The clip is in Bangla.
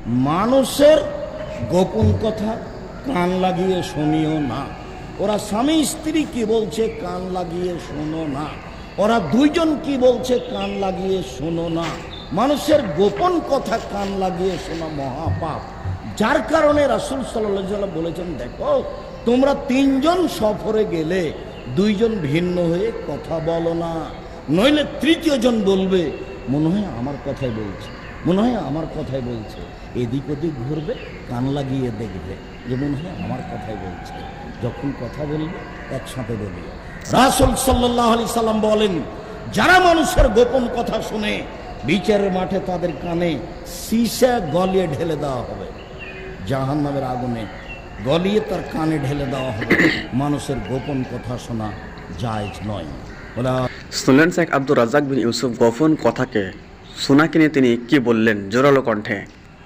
মানুষের গোপন কথা কান লাগিয়ে শুনিও না। ওরা স্বামী স্ত্রী কি বলছে কান লাগিয়ে শোনো না। ওরা দুইজন কি বলছে কান লাগিয়ে শোনো না। মানুষের গোপন কথা কান লাগিয়ে শোনা মহাপাপ। যার কারণে রাসূল সাল্লাল্লাহু আলাইহি ওয়াসাল্লাম বলেছেন, দেখো তোমরা তিনজন সফরে গেলে দুইজন ভিন্ন হয়ে কথা বলো না, নইলে তৃতীয় জন বলবে মনে হয় আমার কথাই বলছে, মনে হয় আমার কথাই বলছে। এদিক ওদিক ঘুরবে, কান লাগিয়ে দেখবে যে মনে হয় আমার কথাই বলছে। যখন কথা বলবে একসাথে বলবে। রাসূল সাল্লাল্লাহু আলাইহি সাল্লাম বলেন, যারা মানুষের গোপন কথা শুনে বিচারের মাঠে তাদের কানে সীসা গলিয়ে ঢেলে দেওয়া হবে, জাহান্নামের আগুনে গলিয়ে তার কানে ঢেলে দেওয়া হবে। মানুষের গোপন কথা শোনা জায়েজ নয়। শুনলেন শেখ আব্দুর রাজ্জাক বিন ইউসুফ গোপন কথাকে শোনা কিনে তিনি কি বললেন জোরালো কণ্ঠে।